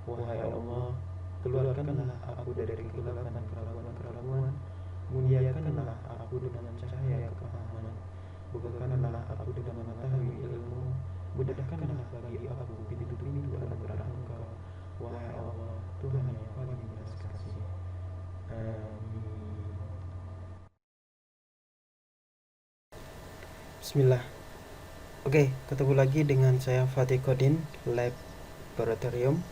Wahai Allah, keluarkanlah aku dari kegelapan keraguan-keraguan, muliakanlah aku dengan cahaya kepahaman, bukakanlah aku dengan mengetahui ilmu, mudahkanlah bagi aku pintu-pintu anugerah Engkau. Wahai Allah, Tuhan yang paling belas kasih. Amin. Bismillah. Oke, ketemu lagi dengan saya Fatih Kodin Laboratorium.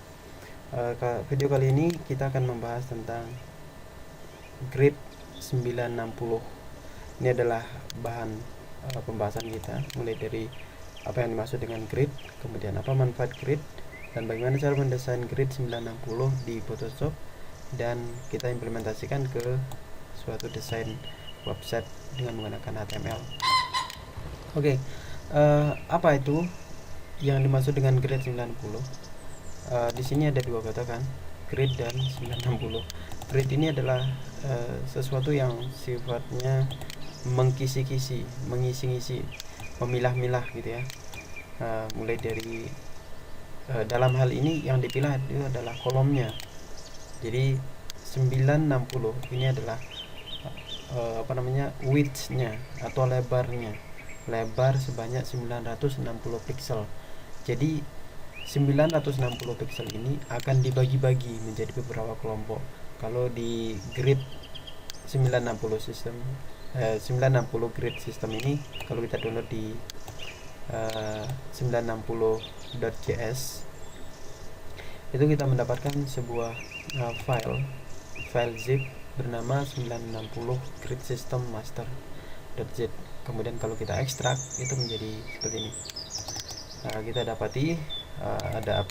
Video kali ini kita akan membahas tentang grid 960. Ini adalah bahan pembahasan kita, mulai dari apa yang dimaksud dengan grid, kemudian apa manfaat grid, dan bagaimana cara mendesain grid 960 di Photoshop, dan kita implementasikan ke suatu desain website dengan menggunakan HTML. Oke, apa itu yang dimaksud dengan grid 90? Di sini ada dua kata kan, grid dan 960. Grid ini adalah sesuatu yang sifatnya mengkisi-kisi, mengisi-ngisi, memilah-milah gitu ya. Mulai dari dalam hal ini yang dipilah itu adalah kolomnya. Jadi 960 ini adalah width-nya atau lebarnya. Lebar sebanyak 960 pixel. Jadi 960 pixel ini akan dibagi-bagi menjadi beberapa kelompok. Kalau di grid 960 sistem 960 grid sistem ini, kalau kita download di 960.js, itu kita mendapatkan sebuah file zip bernama 960 grid system master.zip. Kemudian kalau kita ekstrak, itu menjadi seperti ini. Kita dapati ada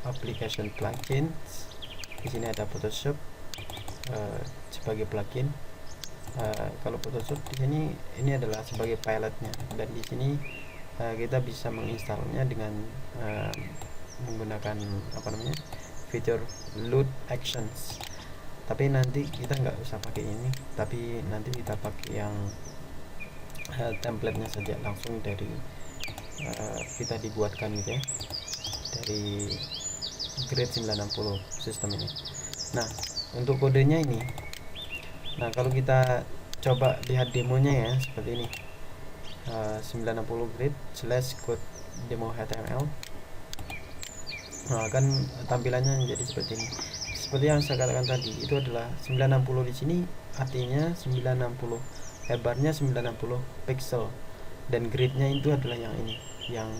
application plugins. Di sini ada Photoshop sebagai plugin. Kalau Photoshop di sini ini adalah sebagai pilotnya, dan di sini kita bisa menginstalnya dengan menggunakan fitur load actions. Tapi nanti kita nggak usah pakai ini, tapi nanti kita pakai yang template-nya saja, langsung dari kita dibuatkan gitu ya, dari grid 960 sistem ini. Nah, untuk kodenya ini, nah kalau kita coba lihat demonya ya, seperti ini. 960 grid /code demo HTML. Nah, kan tampilannya menjadi seperti ini. Seperti yang saya katakan tadi, itu adalah 960 di sini artinya 960, lebarnya 960 pixel, dan gridnya itu adalah yang ini, yang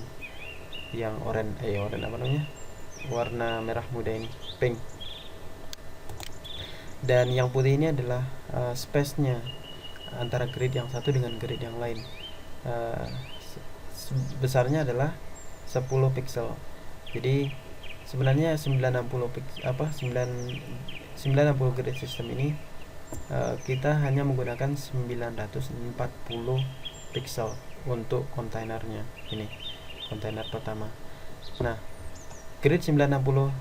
warna merah muda ini, pink. Dan yang putih ini adalah space-nya antara grid yang satu dengan grid yang lain. Besarnya adalah 10 pixel. Jadi sebenarnya 960 grid system ini kita hanya menggunakan 940 pixel untuk kontainernya. Ini kontainer pertama. Nah, grid 960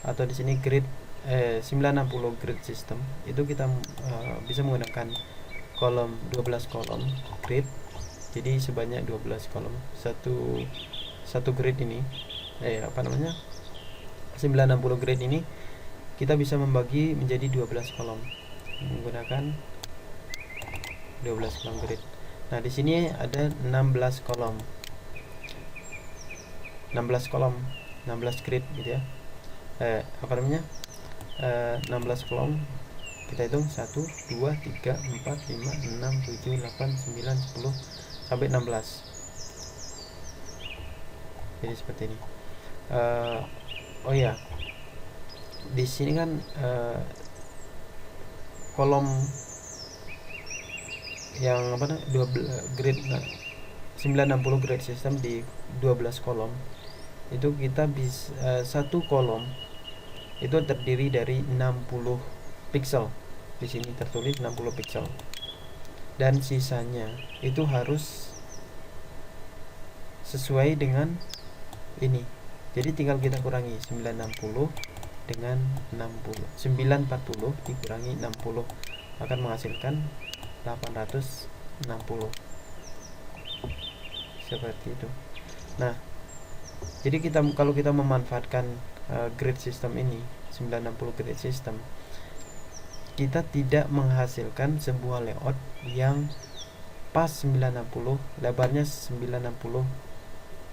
atau di sini grid 960 grid system itu kita bisa menggunakan kolom 12 kolom grid. Jadi sebanyak 12 kolom satu grid ini 960 grid ini kita bisa membagi menjadi 12 kolom menggunakan 12 kolom grid. Nah, di sini ada 16 kolom 16 grid gitu ya. 16 kolom, kita hitung 1, 2, 3, 4, 5, 6, 7, 8, 9, 10 sampai 16. Jadi seperti ini. Oh ya, di sini kan kolom yang 12 grid 960 grid system di 12 kolom itu kita bisa satu kolom itu terdiri dari 60 pixel. Di sini tertulis 60 pixel. Dan sisanya itu harus sesuai dengan ini. Jadi tinggal kita kurangi 960 dengan 60. 940 dikurangi 60 akan menghasilkan 860. Seperti itu. Nah, jadi kalau kita memanfaatkan grid system ini, 960 grid system, kita tidak menghasilkan sebuah layout yang pas 960, lebarnya 960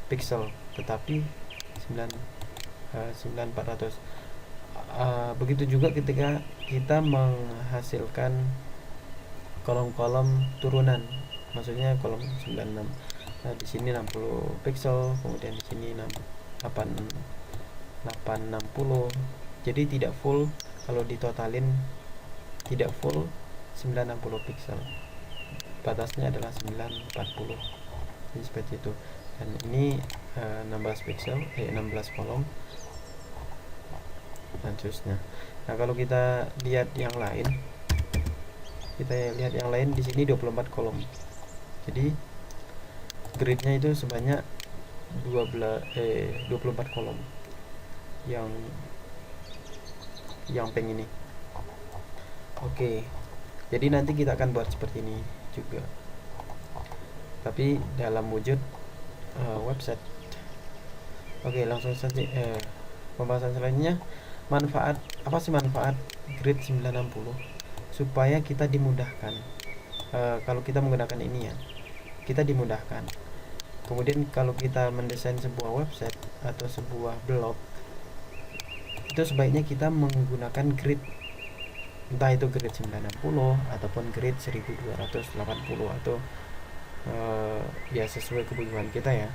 pixel, tetapi 9400. Begitu juga ketika kita menghasilkan kolom-kolom turunan, maksudnya kolom 96. Nah, di sini 60 pixel, kemudian di sini 860. Jadi tidak full, kalau ditotalin tidak full 960 pixel. Batasnya adalah 940. Jadi seperti itu. Dan ini 16 pixel, 16 kolom dan seterusnya. Nah, kalau kita lihat yang lain, di sini 24 kolom. Jadi gridnya itu sebanyak 24 kolom yang pink ini. Oke, jadi nanti kita akan buat seperti ini juga, tapi dalam wujud website. Oke, langsung saja pembahasan selanjutnya. Apa sih manfaat grid 960? Supaya kita dimudahkan. Kalau kita menggunakan ini ya, kita dimudahkan. Kemudian kalau kita mendesain sebuah website atau sebuah blog, itu sebaiknya kita menggunakan grid, entah itu grid 960 ataupun grid 1280 atau ya sesuai kebutuhan kita ya.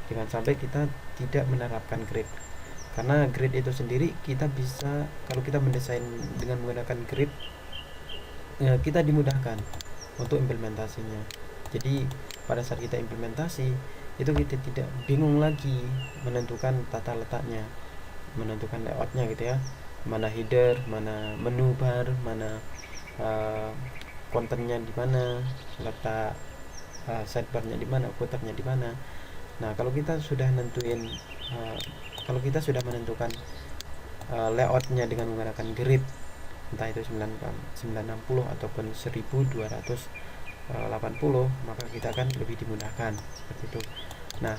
Jangan sampai kita tidak menerapkan grid, karena grid itu sendiri kita bisa, kalau kita mendesain dengan menggunakan grid, kita dimudahkan untuk implementasinya. Jadi pada saat kita implementasi itu kita tidak bingung lagi menentukan tata letaknya, menentukan layoutnya gitu ya, mana header, mana menu bar, mana kontennya di mana, letak sidebarnya di mana, footernya di mana. Nah, kalau kita sudah menentukan layoutnya dengan menggunakan grid, entah itu 960 ataupun 1280, maka kita akan lebih dimudahkan seperti itu. Nah,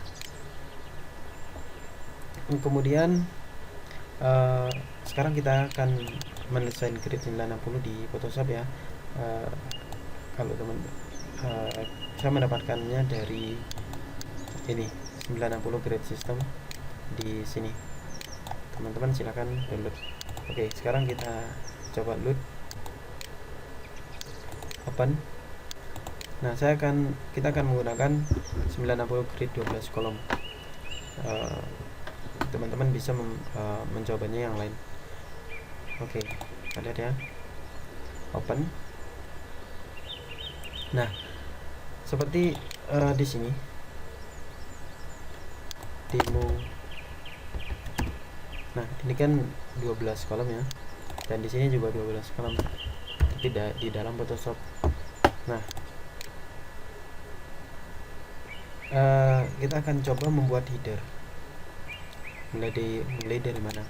kemudian sekarang kita akan mendesain grid 960 di Photoshop ya. Kalau saya mendapatkannya dari ini 960 grid system di sini. Teman-teman silakan download. Oke, sekarang kita coba load, open. Nah, kita akan menggunakan 960 grid 12 kolom. Teman-teman bisa mencobanya yang lain. Oke, lihat ya, open. Nah, seperti di sini demo. Nah, ini kan 12 kolom ya, dan di sini juga 12 kolom, tidak di dalam Photoshop. Nah, kita akan coba membuat header. Mulai dari mana?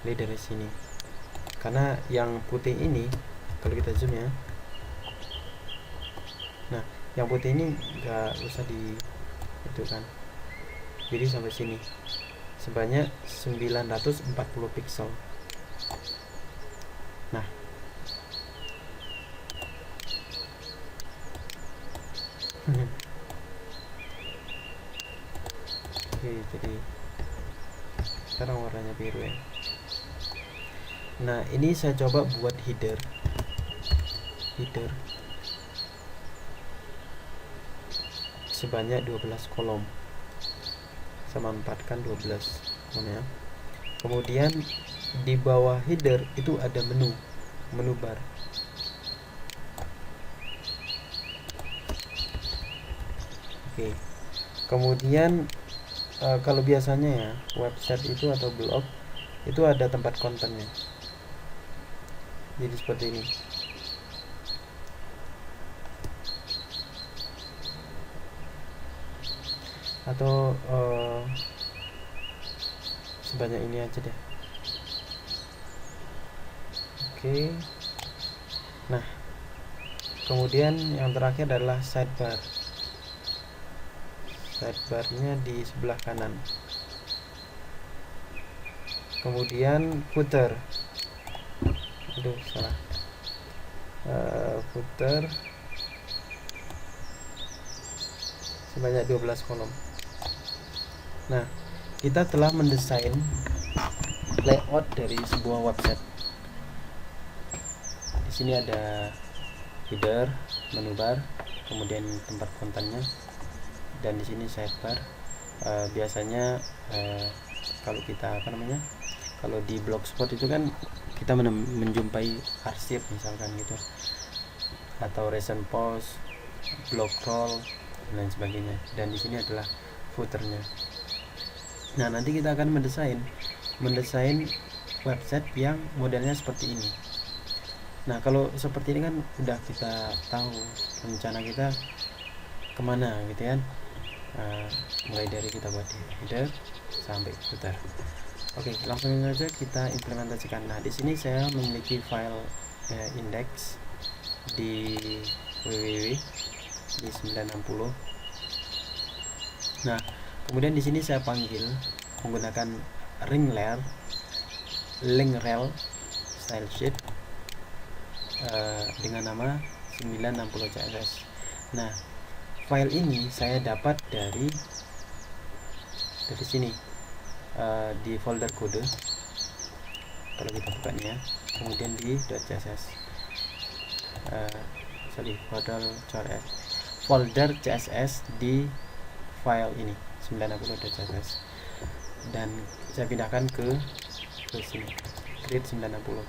Mulai dari sini. Karena yang putih ini, kalau kita zoom ya, nah yang putih ini nggak usah itu kan. Jadi sampai sini sebanyak 940 pixel. Nah, oke, jadi sekarang warnanya biru ya. Nah, ini saya coba buat header sebanyak 12 kolom. Saya manfaatkan 12 ya. Kemudian di bawah header itu ada menu bar. Oke. Kemudian kalau biasanya ya website itu atau blog itu ada tempat kontennya. Jadi seperti ini. Atau sebanyak ini aja deh. Oke. Nah, kemudian yang terakhir adalah sidebar. Sidebarnya di sebelah kanan. kemudian footer, aduh salah, footer sebanyak 12 kolom. Nah, kita telah mendesain layout dari sebuah website. Di sini ada header, menu bar, kemudian tempat kontennya, dan di sini sidebar. Biasanya kalau kita kalau di blogspot itu kan kita menjumpai arsip misalkan gitu, atau recent post, blog roll, dan lain sebagainya. Dan di sini adalah footernya. Nah, nanti kita akan mendesain website yang modelnya seperti ini. Nah, kalau seperti ini kan udah kita tahu rencana kita kemana gitu kan. Mulai dari kita buat header sampai footer. Oke, langsung saja kita implementasikan. Nah, di sini saya memiliki file index di www di 960. Nah, kemudian di sini saya panggil menggunakan link rel style sheet dengan nama 960 CSS. Nah, file ini saya dapat dari sini, di folder kode. Kalau kita buka nih ya, kemudian di .css, folder CSS di file ini 960.css, dan saya pindahkan ke sini, grid 960,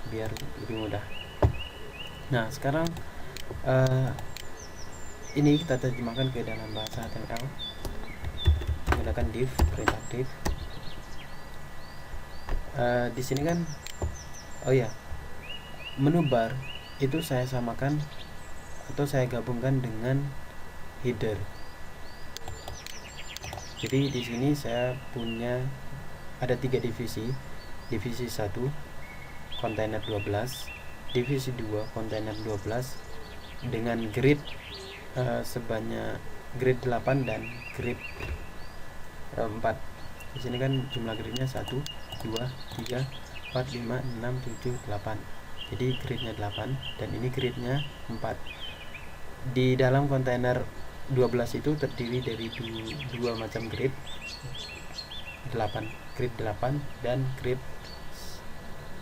biar lebih mudah. Nah, sekarang ini kita terjemahkan ke dalam bahasa HTML menggunakan div, perintah div. Di sini kan, menu bar itu saya samakan atau saya gabungkan dengan header. Jadi di sini saya punya ada 3 divisi. Divisi 1 kontainer 12, divisi 2 kontainer 12 dengan grid sebanyak grid 8 dan grid 4. Di sini kan jumlah gridnya 1, 2, 3, 4, 5, 6, 7, 8. Jadi gridnya 8 dan ini gridnya 4. Di dalam kontainer 12 itu terdiri dari dua macam grid, 8, grid 8 dan grid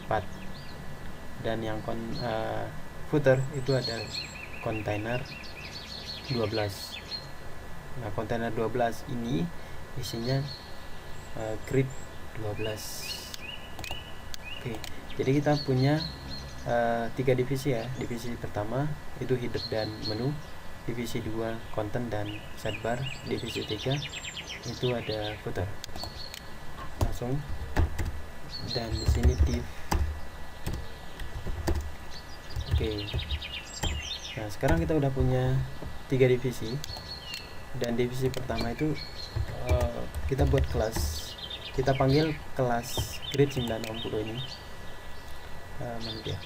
4. Dan yang footer itu ada kontainer 12. Nah, kontainer 12 ini isinya grid 12. Oke, jadi kita punya 3 divisi ya. Divisi pertama itu header dan menu, divisi 2 konten dan sidebar, divisi 3 itu ada footer. Langsung, dan di sini div. Oke. Nah, sekarang kita udah punya 3 divisi, dan divisi pertama itu kita buat kelas, kita panggil kelas grid 960 ini. Mana dia?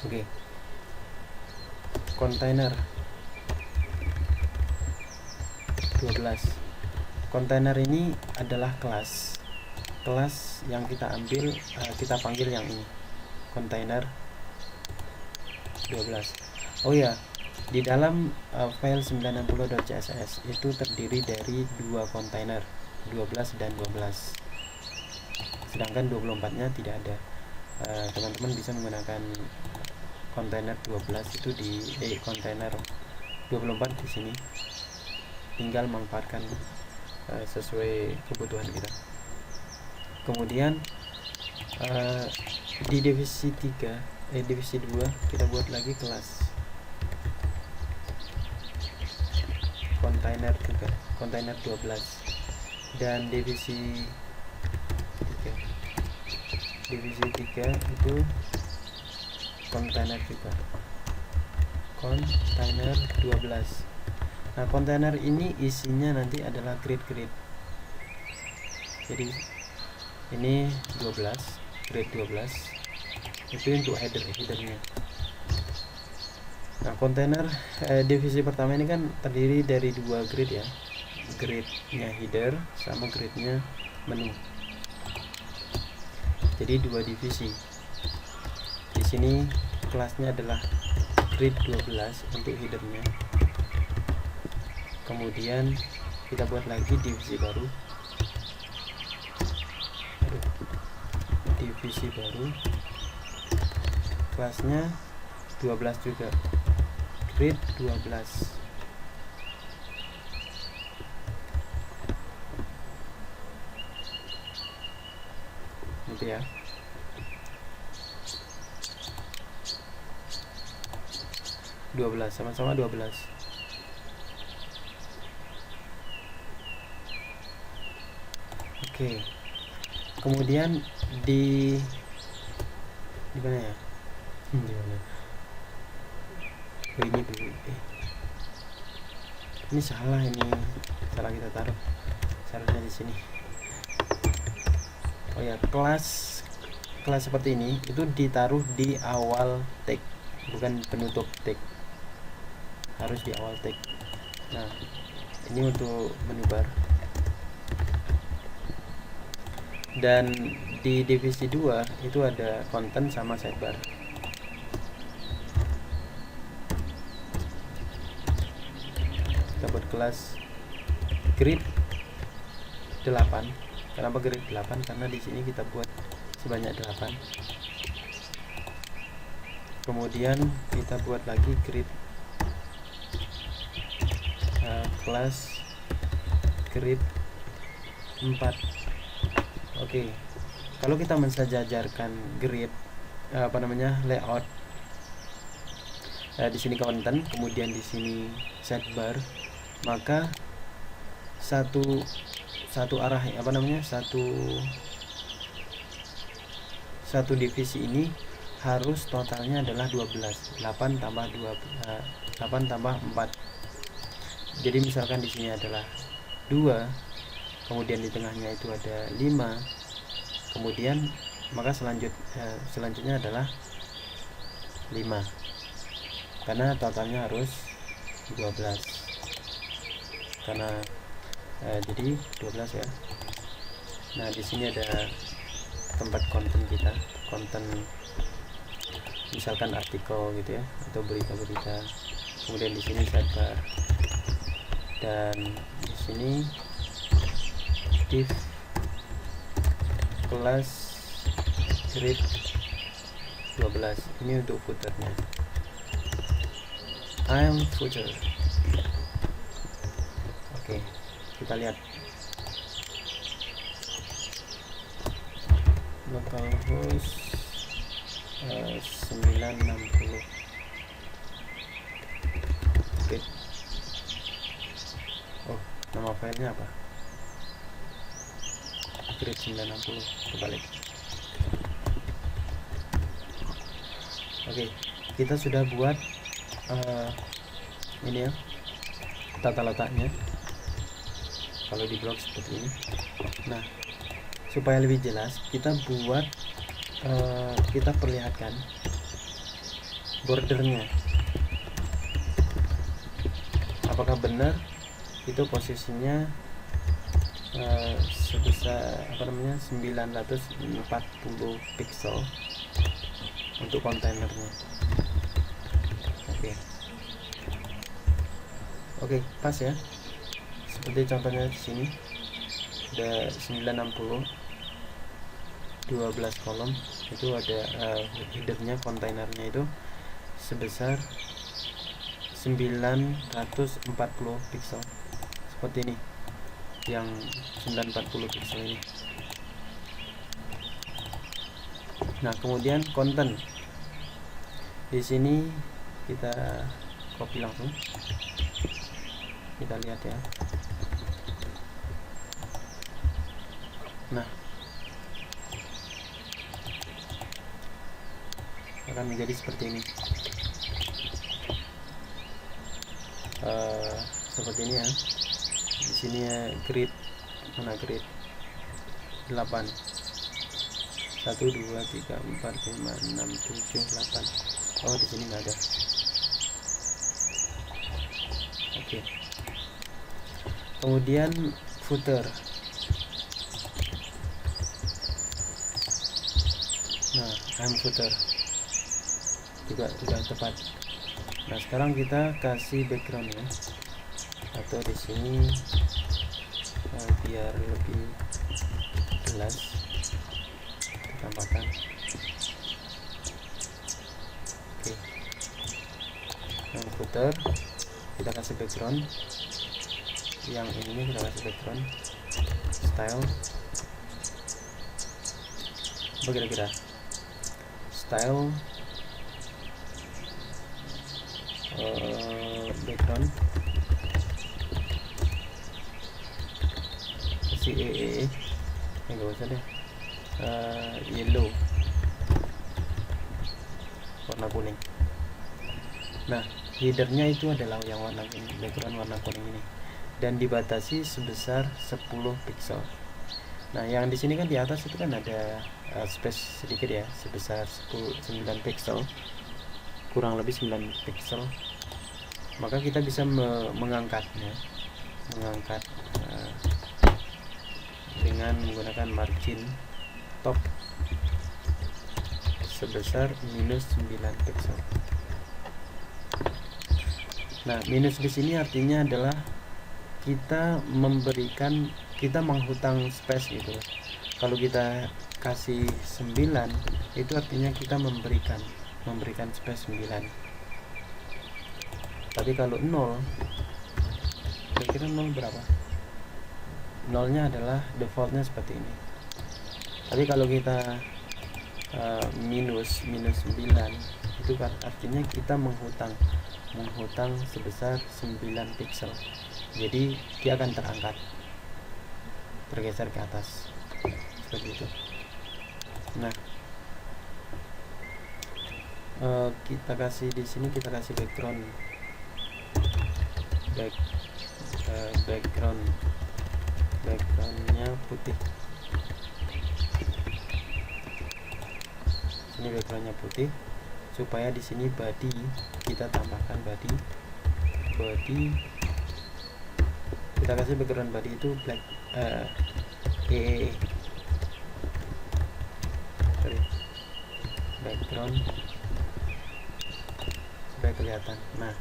Oke. Kontainer 12. Kontainer ini adalah kelas yang kita ambil, kita panggil yang ini, kontainer 12. Oh ya, di dalam file 960.css itu terdiri dari 2 kontainer, 12 dan 12. Sedangkan 24-nya tidak ada. Teman-teman bisa menggunakan kontainer 12 itu di kontainer 24 di sini. Tinggal manfaatkan sesuai kebutuhan kita. Kemudian di divisi 2 kita buat lagi kelas kontainer 12, dan divisi 3 itu kontainer 12. Nah, kontainer ini isinya nanti adalah grid. Jadi ini 12, grid 12 itu untuk headernya. Nah, kontainer divisi pertama ini kan terdiri dari 2 grid ya, grid-nya header sama grid-nya menu. Jadi dua divisi. Di sini kelasnya adalah grid 12 untuk headernya. Kemudian kita buat lagi divisi baru. Divisi baru. Kelasnya 12 juga. Grid 12. Gitu ya. Sama-sama 12. Oke. Kemudian di mana ya? Di mana? Oh, ini dulu. Ini salah salah kita taruh. Seharusnya di sini. Oh ya, kelas seperti ini itu ditaruh di awal tag, bukan penutup tag. Harus di awal tag. Nah, ini untuk menu bar. Dan di divisi 2 itu ada konten sama sidebar. Kita buat kelas grid 8. Kenapa grid 8? Karena di sini kita buat sebanyak 8. Kemudian kita buat lagi grid kelas grid 4. Oke. Kalau kita mensejajarkan grid layout, di sini konten, kemudian di sini sidebar, maka satu arah satu divisi ini harus totalnya adalah 12. 8 tambah 4. Jadi misalkan di sini adalah 2, kemudian di tengahnya itu ada 5, kemudian maka selanjutnya adalah 5, karena totalnya harus 12. Karena jadi 12 ya. Nah, di sini ada tempat konten kita, konten misalkan artikel gitu ya, atau berita-berita. Kemudian di sini sidebar, dan di sini div kelas grid 12. Ini untuk footernya. Footer. Oke, kita lihat localhost 960. Oke. Oh, nama filenya apa? Grid 960. Kebalik. Oke, kita sudah buat ini ya, tata letaknya kalau di blog seperti ini. Nah, supaya lebih jelas kita buat kita perlihatkan bordernya, apakah benar itu posisinya sebesar 940 pixel untuk kontainernya. Oke, pas ya. Seperti contohnya di sini ada 960 12 kolom, itu ada headernya, kontainernya itu sebesar 940 pixel seperti ini, yang 940 pixel ini. Nah, kemudian konten di sini kita copy langsung, kita lihat ya. Nah, akan menjadi seperti ini. Seperti ini ya. Di sini ya, grid 8. 1 2 3 4 5 6 7 8. Oh, di sini nggak ada. Oke. kemudian footer. Nah, footer juga sudah tepat. Nah, sekarang kita kasih background ya, atau di sini biar lebih jelas kita tambahkan. Oke, footer kita kasih background, yang ini kita kasih background style, kira-kira style background kasih enggak usah deh, yellow, warna kuning. Nah, headernya itu adalah yang warna kuning, background warna kuning ini, dan dibatasi sebesar 10 pixel. Nah, yang di sini kan di atas itu kan ada space sedikit ya, sebesar 9 pixel, kurang lebih 9 pixel. Maka kita bisa mengangkatnya, dengan menggunakan margin top sebesar minus 9 pixel. Nah, minus di sini artinya adalah kita menghutang space gitu. Kalau kita kasih 9 itu artinya kita memberikan space 9. Tapi kalau 0, kira-kira 0 berapa? 0-nya adalah defaultnya seperti ini. Tapi kalau kita minus 9 itu kan artinya kita menghutang sebesar 9 pixel. Jadi dia akan tergeser ke atas seperti itu. Nah, kita kasih di sini, kita kasih backgroundnya putih. Ini backgroundnya putih, supaya di sini body kita tambahkan body kita kasih background body itu black, background supaya kelihatan. Nah,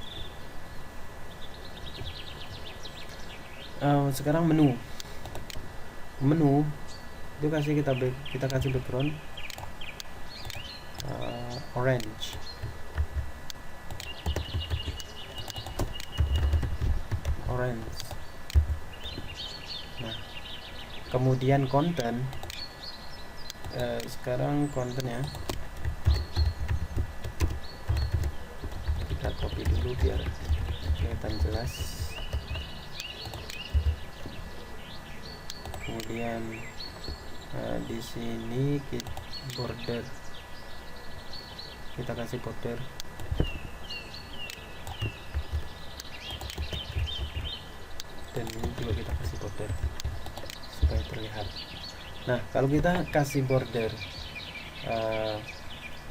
sekarang menu itu kita kasih background orange. Nah, kemudian konten, sekarang kontennya kita copy dulu biar kelihatan jelas. Kemudian di sini border, kita kasih border, dan ini juga kita kasih border supaya terlihat. Nah, kalau kita kasih border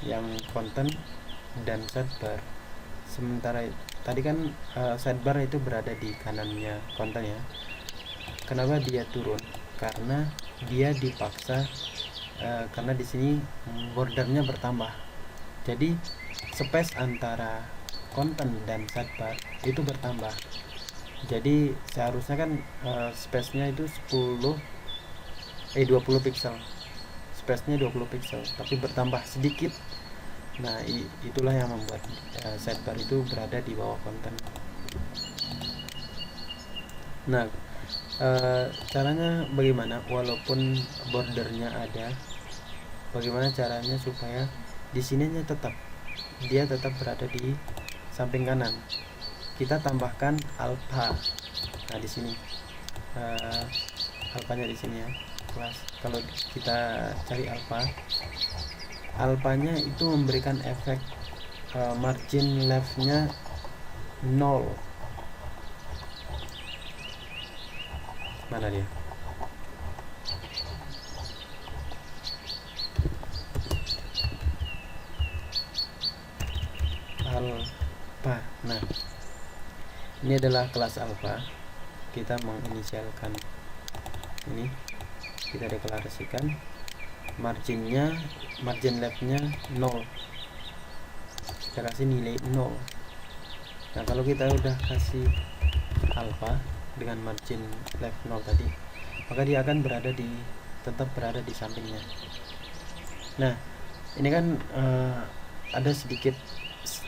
yang konten dan sidebar, sementara tadi kan sidebar itu berada di kanannya konten ya. Kenapa dia turun? Karena dia dipaksa, karena di sini bordernya bertambah. Jadi space antara konten dan sidebar itu bertambah. Jadi seharusnya kan space-nya itu 20 pixel. Space-nya 20 pixel, tapi bertambah sedikit. Nah, itulah yang membuat sidebar itu berada di bawah konten. Nah, caranya bagaimana? Walaupun bordernya ada, bagaimana caranya supaya di sininya dia tetap berada di samping kanan? Kita tambahkan alpha. Nah, di sini alphanya di sini ya, kelas. Kalau kita cari alphanya itu memberikan efek margin leftnya 0. Mana dia? Alpha. Nah, ini adalah kelas alpha. kita menginisialkan ini, kita deklarasikan margin leftnya 0, kita kasih nilai 0. Nah kalau kita udah kasih alpha dengan margin left 0 tadi, maka dia akan tetap berada di sampingnya. Nah ini kan ada sedikit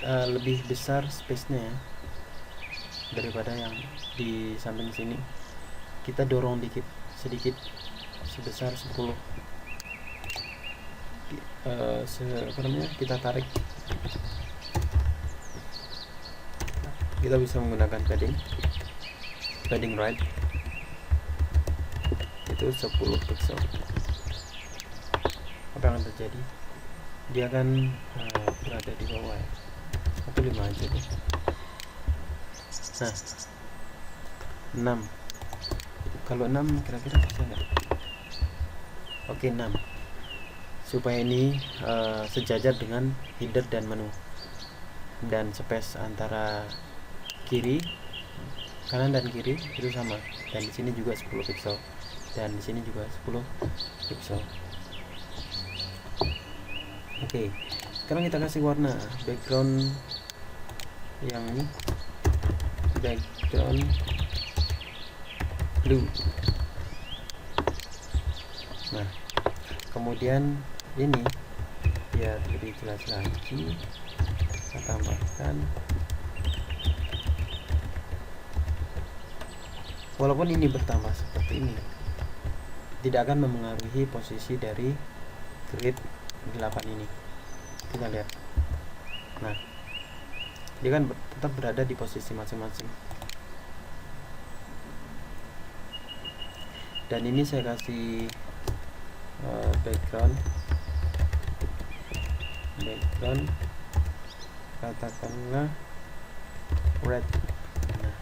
lebih besar space-nya ya, daripada yang di samping sini. Kita dorong sedikit sebesar 10, kita tarik. Kita bisa menggunakan padding right itu 10 pixel. Apa yang akan terjadi? Dia akan berada di bawah ya, atau 5 aja deh. Nah 6, kalau 6 kira-kira bisa nggak? Oke 6, supaya ini sejajar dengan header dan menu, dan space antara kanan dan kiri itu sama, dan di sini juga 10 pixel, dan di sini juga 10 pixel. Oke, sekarang kita kasih warna background yang ini, background blue. Nah kemudian ini biar lebih jelas lagi, kita tambahkan, walaupun ini bertambah seperti ini, tidak akan memengaruhi posisi dari grid 8 ini. Kita lihat, nah dia kan tetap berada di posisi masing-masing. Dan ini saya kasih background katakanlah red. Nah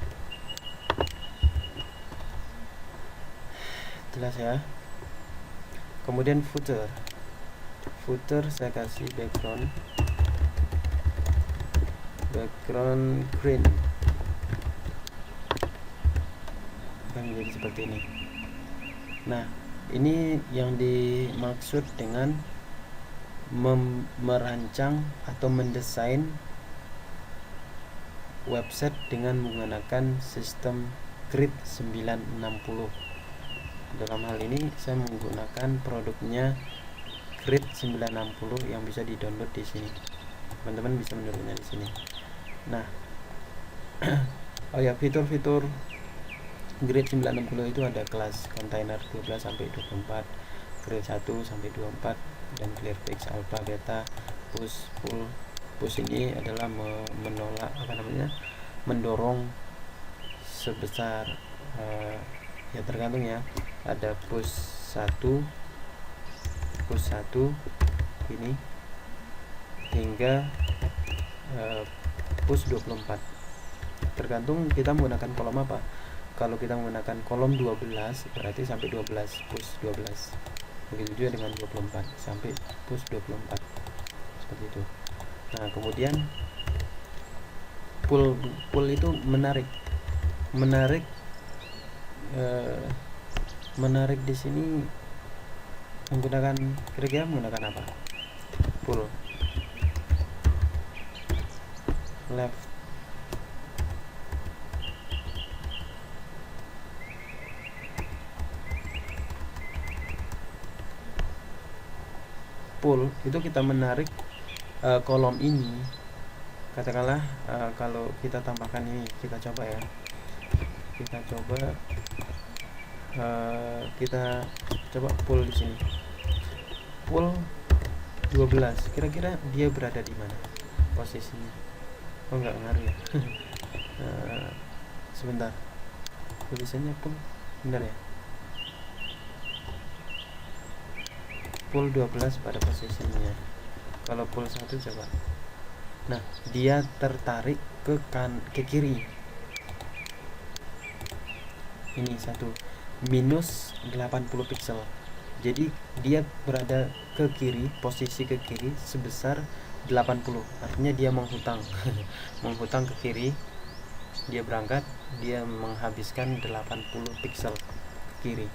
jelas ya. Kemudian footer saya kasih background green, akan menjadi seperti ini. Nah ini yang dimaksud dengan merancang atau mendesain website dengan menggunakan sistem grid 960. Dalam hal ini saya menggunakan produknya grid 960 yang bisa di-download di sini. Teman-teman bisa mendownloadnya di sini. Nah, oh ya, fitur-fitur grid 960 itu ada kelas container 12 sampai 24, grid 1 sampai 24, dan clearfix, alpha, beta, push, pull. Push ini adalah mendorong sebesar ya tergantung ya, ada push 1 ini hingga push 24, tergantung kita menggunakan kolom apa. Kalau kita menggunakan kolom 12 berarti sampai 12, push 12. Begitu juga dengan 24 sampai push 24, seperti itu. Nah kemudian pull itu menarik di sini menggunakan, kira-kira menggunakan apa? Pull left, pull itu kita menarik kolom ini. Katakanlah kalau kita tambahkan ini, kita coba ya, kita coba pull di sini, pull 12, kira-kira dia berada di mana posisinya? Oh enggak ngaruh ya. Sebentar, tulisannya pull, benar ya, pull 12 pada posisinya. Kalau pull 1 coba, nah dia tertarik ke kiri. Ini satu minus 80 pixel, jadi dia berada ke kiri, posisi ke kiri sebesar 80, artinya dia menghutang menghutang ke kiri dia berangkat, dia menghabiskan 80 pixel ke kiri.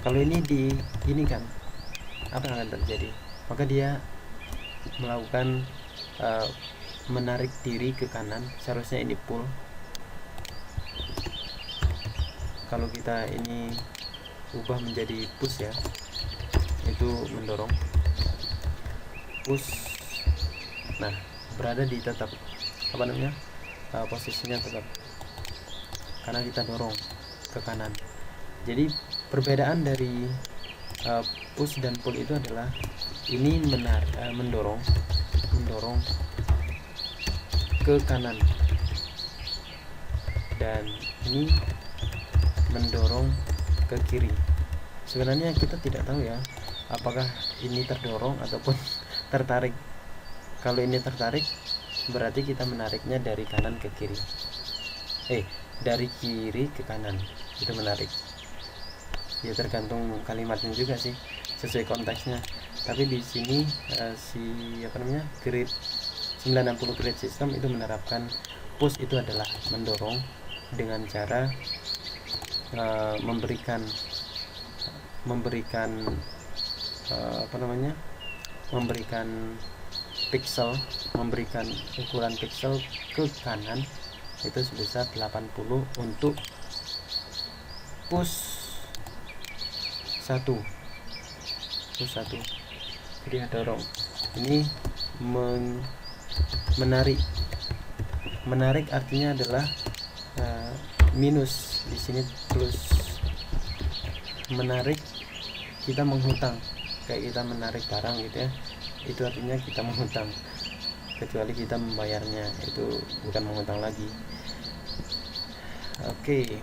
Kalau ini ini kan apa yang akan terjadi? Maka dia melakukan menarik diri ke kanan. Seharusnya ini pull. Kalau kita ini ubah menjadi push ya, itu mendorong. Push. Nah, berada di tetap posisinya tetap, karena kita dorong ke kanan. Jadi perbedaan dari push dan pull itu adalah ini mendorong ke kanan, dan ini mendorong ke kiri. Sebenarnya kita tidak tahu ya, apakah ini terdorong ataupun tertarik. Kalau ini tertarik, berarti kita menariknya dari kanan ke kiri. Dari kiri ke kanan, itu menarik. Ya tergantung kalimatnya juga sih, sesuai konteksnya. Tapi di sini grid 90 grid system itu menerapkan push itu adalah mendorong dengan cara memberikan pixel, memberikan ukuran pixel ke kanan itu sebesar 80 untuk push 1. Jadi dorong ini menarik artinya adalah minus, di sini plus. Menarik, kita menghutang, kayak kita menarik barang gitu ya, itu artinya kita menghutang, kecuali kita membayarnya, itu bukan menghutang lagi. Oke.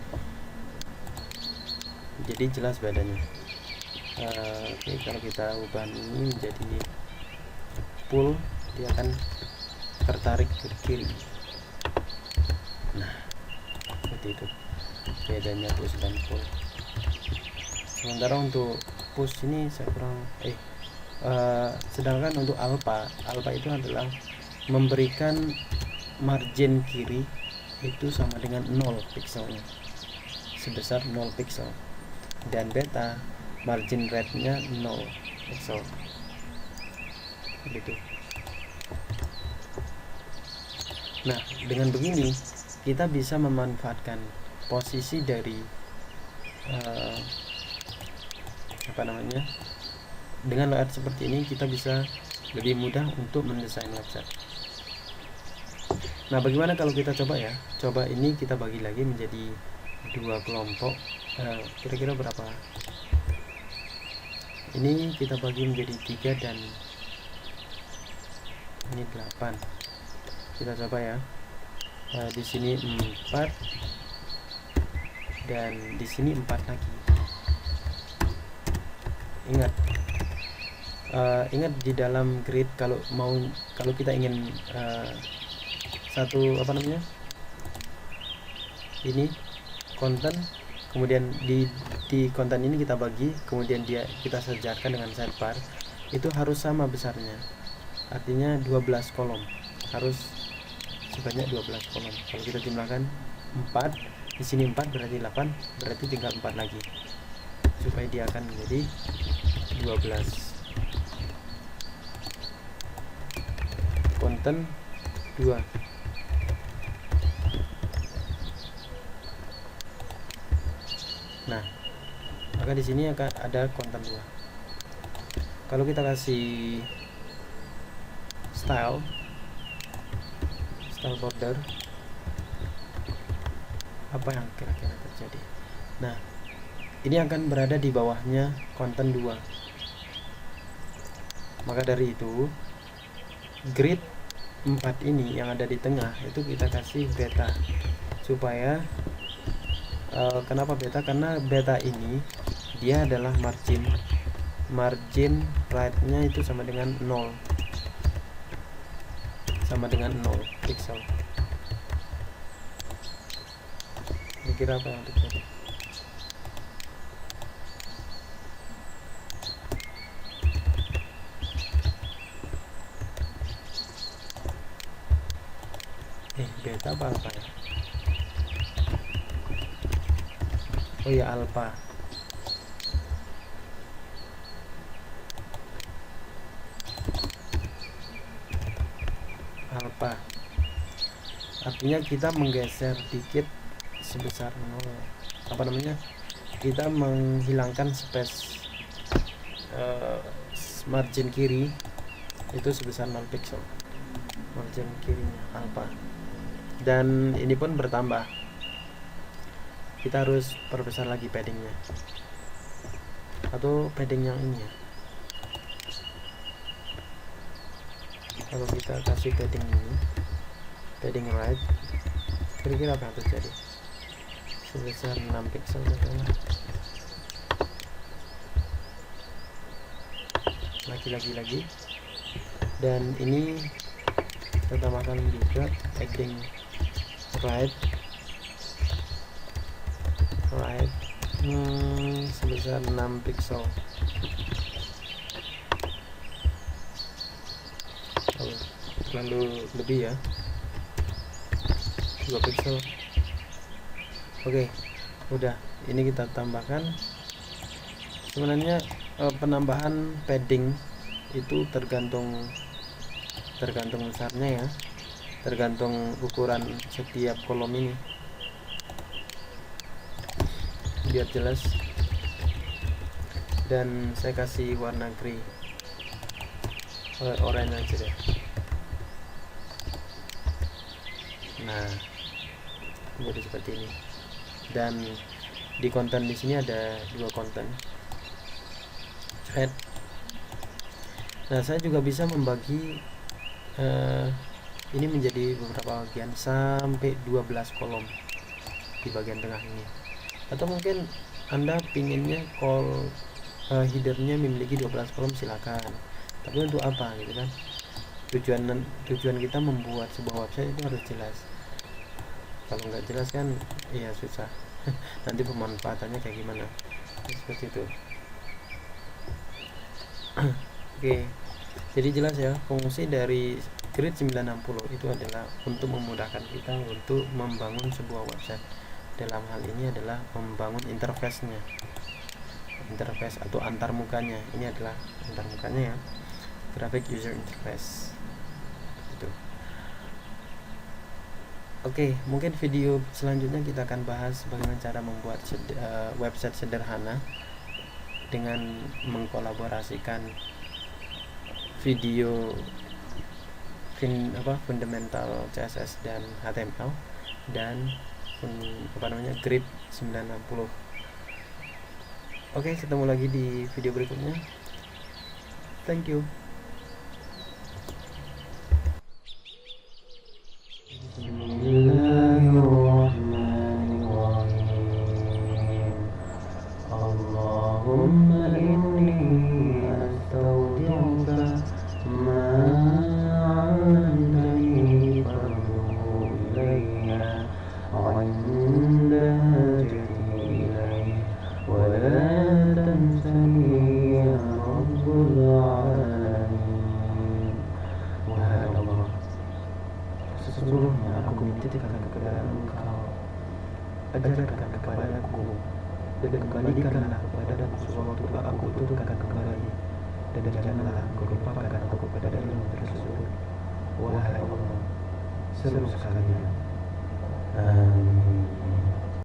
Jadi jelas bedanya. Kalau kita ubah ini menjadi pull, dia akan tertarik ke kiri. Nah, seperti itu bedanya push dan pull. Sementara untuk push ini saya kurang sedangkan untuk alpha itu adalah memberikan margin kiri itu sama dengan 0 pixelnya, sebesar 0 pixel, dan beta margin rate-nya 0 pixel gitu. Nah, dengan begini kita bisa memanfaatkan posisi dari dengan layout seperti ini kita bisa lebih mudah untuk mendesain website. Nah, bagaimana kalau kita coba ini kita bagi lagi menjadi 2 kelompok, kira-kira berapa? Ini kita bagi menjadi 3 dan ini 8. Kita coba ya. Di sini 4 dan di sini 4 lagi. Ingat di dalam grid kalau kita ingin ini konten, kemudian di konten ini kita bagi, kemudian kita sejarkan dengan sidebar, itu harus sama besarnya, artinya 12 kolom, harus sebanyak 12 kolom. Kalau kita jumlahkan 4, di sini 4 berarti 8, berarti tinggal 4 lagi supaya dia akan menjadi 12. Konten 2. Nah, maka di sini akan ada konten 2. Kalau kita kasih style border, apa yang kira-kira terjadi? Nah, ini akan berada di bawahnya konten 2. Maka dari itu grid 4 ini yang ada di tengah itu kita kasih beta, supaya kenapa beta? Karena beta ini dia adalah margin right-nya itu sama dengan 0 pixel. Kira apa yang terjadi? beta apa alpha ya? Oh ya, alpha. Alpha artinya kita menggeser dikit sebesar 0, apa namanya, kita menghilangkan space margin kiri itu sebesar 0 pixel, margin kirinya alpha. Dan ini pun bertambah, kita harus perbesar lagi paddingnya, atau padding yang ini ya. Kalau kita kasih padding ini, padding right, kira-kira apa yang terjadi? Sebesar 6 pixel katakanlah. Lagi. Dan ini kita tambahkan juga padding right sebesar 6 pixel. Terlalu lebih ya, 2 pixel. Oke, udah. Ini kita tambahkan. Sebenarnya penambahan padding itu tergantung besarnya ya, tergantung ukuran setiap kolom ini. Biar jelas, dan saya kasih warna grey, oranye aja deh. Nah, jadi seperti ini. Dan di konten di sini ada 2 konten thread. Nah, saya juga bisa membagi ini menjadi beberapa bagian sampai 12 kolom di bagian tengah ini. Atau mungkin Anda pinginnya headernya memiliki 12 kolom, silakan. Tapi untuk apa gitu kan? Tujuan kita membuat sebuah website itu harus jelas. Kalau nggak jelas kan ya susah. Nanti pemanfaatannya kayak gimana, seperti itu. Oke, jadi jelas ya, fungsi dari Grid 960 itu adalah untuk memudahkan kita untuk membangun sebuah website. Dalam hal ini adalah membangun interface atau antarmukanya. Ini adalah antarmukanya ya, graphic user interface itu. Oke, mungkin video selanjutnya kita akan bahas bagaimana cara membuat website sederhana dengan mengkolaborasikan video fundamental CSS dan HTML dan Grid 960. Oke, ketemu lagi di video berikutnya. Thank you. Allahumma inni astaudi'uka ma 'allamtani farduhu ilayya 'inda hajati ilayhi wa la tansani ya rabbul 'alamin. Wahai Allah, sesungguhnya aku menitipkan kepada Engkau, ajarkan kepadaku dan kembalikanlah kepadaku sewaktu aku butuhkan kembali, dan janganlah Engkau lupakan aku kepada ilmu tersebut. Wahai Allah, seluruh sekalian. Amin.